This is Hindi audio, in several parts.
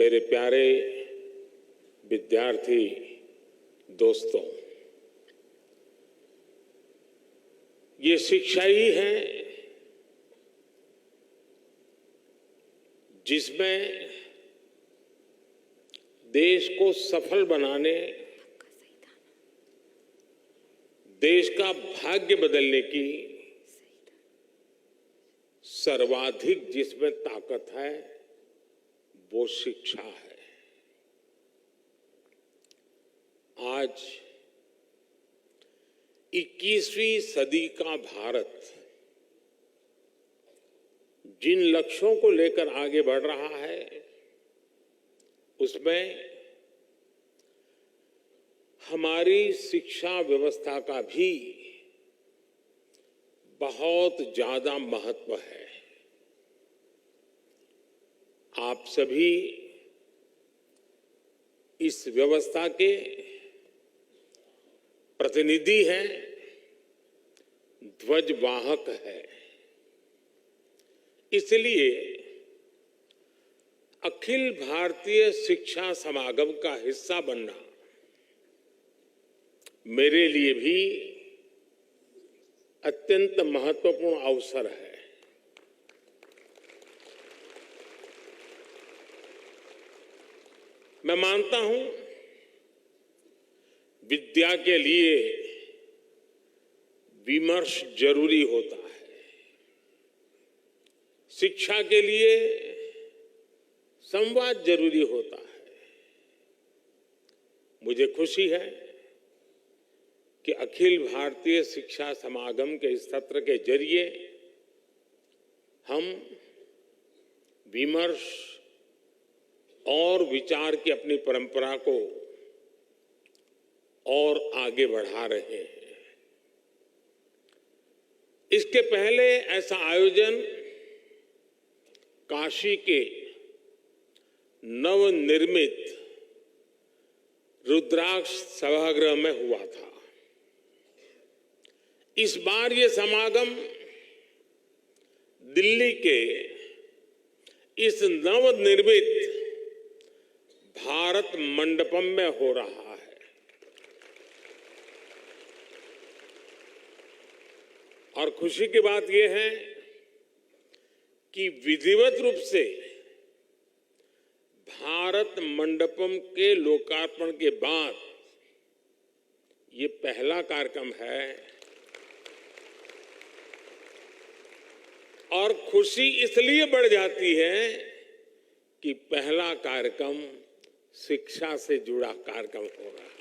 मेरे प्यारे विद्यार्थी दोस्तों, ये शिक्षा ही है जिसमें देश को सफल बनाने, देश का भाग्य बदलने की सर्वाधिक जिसमें ताकत है वो शिक्षा है। आज 21वीं सदी का भारत जिन लक्ष्यों को लेकर आगे बढ़ रहा है उसमें हमारी शिक्षा व्यवस्था का भी बहुत ज्यादा महत्व है। आप सभी इस व्यवस्था के प्रतिनिधि हैं, ध्वजवाहक है। इसलिए अखिल भारतीय शिक्षा समागम का हिस्सा बनना मेरे लिए भी अत्यंत महत्वपूर्ण अवसर है। मैं मानता हूं विद्या के लिए विमर्श जरूरी होता है, शिक्षा के लिए संवाद जरूरी होता है। मुझे खुशी है कि अखिल भारतीय शिक्षा समागम के इस सत्र के जरिए हम विमर्श और विचार की अपनी परंपरा को और आगे बढ़ा रहे हैं। इसके पहले ऐसा आयोजन काशी के नवनिर्मित रुद्राक्ष सभागृह में हुआ था। इस बार ये समागम दिल्ली के इस नवनिर्मित भारत मंडपम में हो रहा है। और खुशी की बात यह है कि विधिवत रूप से भारत मंडपम के लोकार्पण के बाद ये पहला कार्यक्रम है। और खुशी इसलिए बढ़ जाती है कि पहला कार्यक्रम शिक्षा से जुड़ा कार्यक्रम हो रहा है।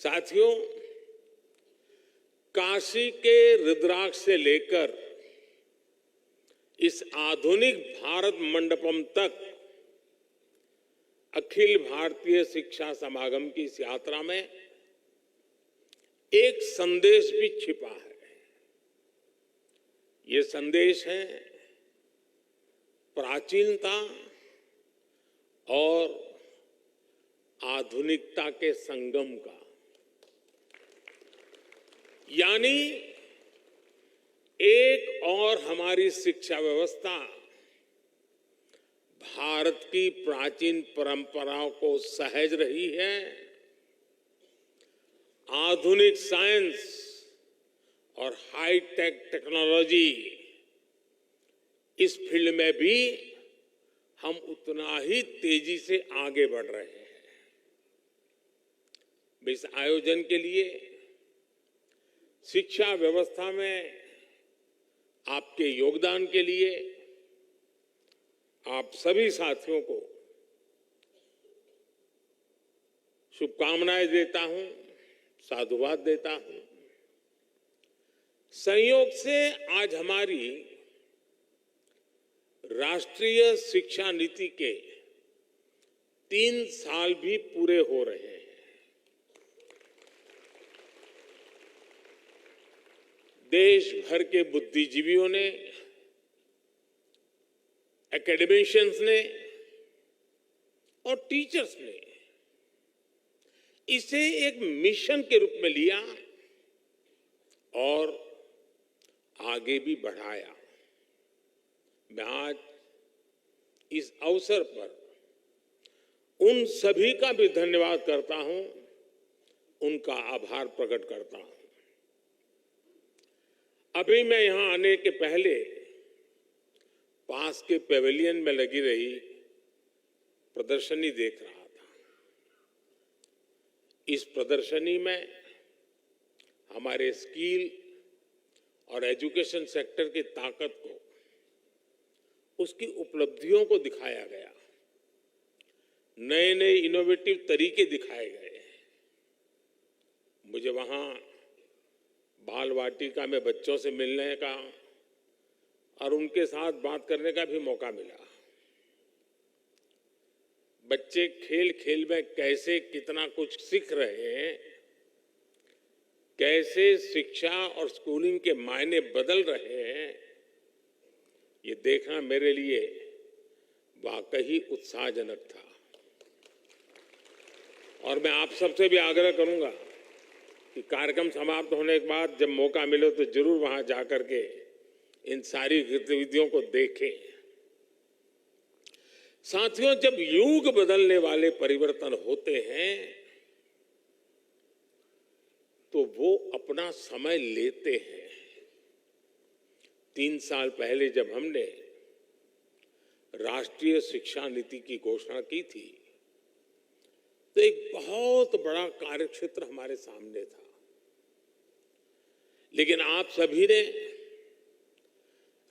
साथियों, काशी के रुद्राक्ष से लेकर इस आधुनिक भारत मंडपम तक अखिल भारतीय शिक्षा समागम की इस यात्रा में एक संदेश भी छिपा है। ये संदेश है प्राचीनता और आधुनिकता के संगम का। यानी एक और हमारी शिक्षा व्यवस्था भारत की प्राचीन परंपराओं को सहज रही है, आधुनिक साइंस और हाईटेक टेक्नोलॉजी इस फील्ड में भी हम उतना ही तेजी से आगे बढ़ रहे हैं। इस आयोजन के लिए शिक्षा व्यवस्था में आपके योगदान के लिए आप सभी साथियों को शुभकामनाएं देता हूं, साधुवाद देता हूं। संयोग से आज हमारी राष्ट्रीय शिक्षा नीति के 3 साल भी पूरे हो रहे हैं। देश भर के बुद्धिजीवियों ने, एकेडमिशियंस ने और टीचर्स ने इसे एक मिशन के रूप में लिया और आगे भी बढ़ाया। मैं आज इस अवसर पर उन सभी का भी धन्यवाद करता हूं, उनका आभार प्रकट करता हूं। अभी मैं यहां आने के पहले पास के पेविलियन में लगी रही प्रदर्शनी देख रहा था। इस प्रदर्शनी में हमारे स्किल और एजुकेशन सेक्टर की ताकत को, उसकी उपलब्धियों को दिखाया गया, नए नए इनोवेटिव तरीके दिखाए गए। मुझे वहां बाल वाटिका में बच्चों से मिलने का और उनके साथ बात करने का भी मौका मिला। बच्चे खेल खेल में कैसे कितना कुछ सीख रहे हैं, कैसे शिक्षा और स्कूलिंग के मायने बदल रहे हैं, ये देखना मेरे लिए वाकई उत्साहजनक था। और मैं आप सबसे भी आग्रह करूंगा कि कार्यक्रम समाप्त होने के बाद जब मौका मिले तो जरूर वहां जाकर के इन सारी गतिविधियों को देखें। साथियों, जब युग बदलने वाले परिवर्तन होते हैं तो वो अपना समय लेते हैं। 3 साल पहले जब हमने राष्ट्रीय शिक्षा नीति की घोषणा की थी तो एक बहुत बड़ा कार्यक्षेत्र हमारे सामने था, लेकिन आप सभी ने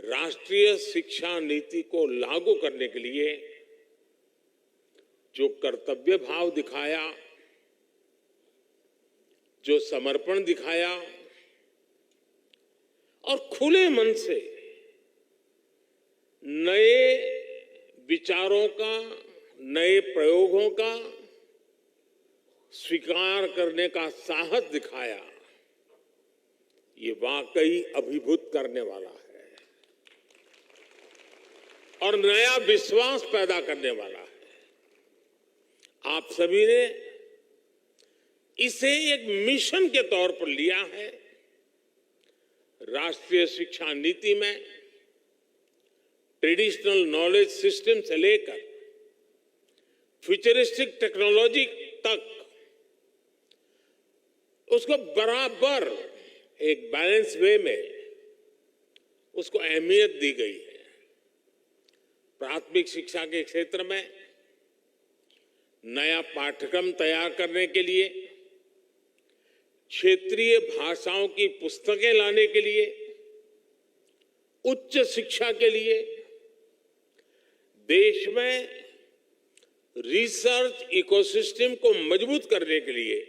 राष्ट्रीय शिक्षा नीति को लागू करने के लिए जो कर्तव्य भाव दिखाया, जो समर्पण दिखाया और खुले मन से नए विचारों का, नए प्रयोगों का स्वीकार करने का साहस दिखाया, ये वाकई अभिभूत करने वाला है और नया विश्वास पैदा करने वाला है। आप सभी ने इसे एक मिशन के तौर पर लिया है। राष्ट्रीय शिक्षा नीति में ट्रेडिशनल नॉलेज सिस्टम से लेकर फ्यूचरिस्टिक टेक्नोलॉजी तक उसको बराबर एक बैलेंस वे में उसको अहमियत दी गई है। प्राथमिक शिक्षा के क्षेत्र में नया पाठ्यक्रम तैयार करने के लिए, क्षेत्रीय भाषाओं की पुस्तकें लाने के लिए, उच्च शिक्षा के लिए, देश में रिसर्च इकोसिस्टम को मजबूत करने के लिए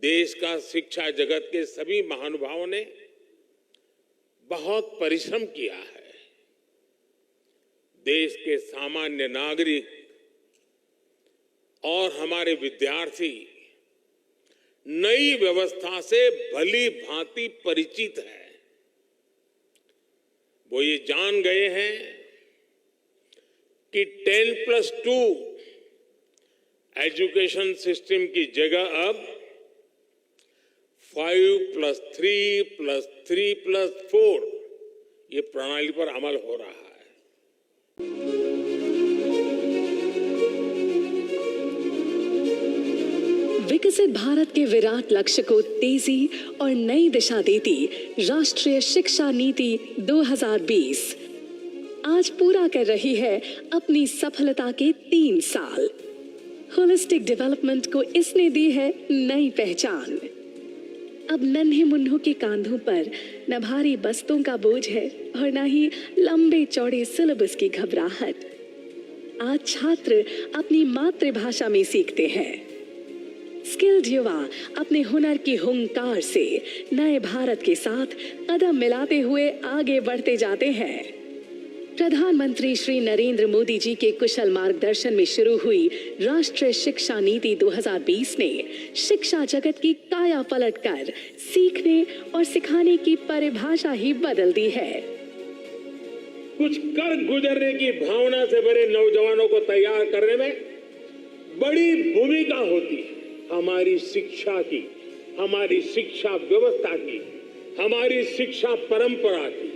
देश का शिक्षा जगत के सभी महानुभावों ने बहुत परिश्रम किया है। देश के सामान्य नागरिक और हमारे विद्यार्थी नई व्यवस्था से भली भांति परिचित है। वो ये जान गए हैं कि 10+2 एजुकेशन सिस्टम की जगह अब 5+3+3+4 ये प्रणाली पर अमल हो रहा है। विकसित भारत के विराट लक्ष्य को तेजी और नई दिशा देती राष्ट्रीय शिक्षा नीति 2020 आज पूरा कर रही है अपनी सफलता के 3 साल। होलिस्टिक डेवलपमेंट को इसने दी है नई पहचान। अब नन्हे मुन्नों के कांधों पर न भारी बस्तों का बोझ है और न ही लंबे चौड़े सिलेबस की घबराहट। आज छात्र अपनी मातृभाषा में सीखते हैं। स्किल्ड युवा अपने हुनर की हुंकार से नए भारत के साथ कदम मिलाते हुए आगे बढ़ते जाते हैं। प्रधानमंत्री श्री नरेंद्र मोदी जी के कुशल मार्गदर्शन में शुरू हुई राष्ट्रीय शिक्षा नीति 2020 ने शिक्षा जगत की काया पलट कर सीखने और सिखाने की परिभाषा ही बदल दी है। कुछ कर गुजरने की भावना से भरे नौजवानों को तैयार करने में बड़ी भूमिका होती है हमारी शिक्षा की, हमारी शिक्षा व्यवस्था की, हमारी शिक्षा परंपरा की।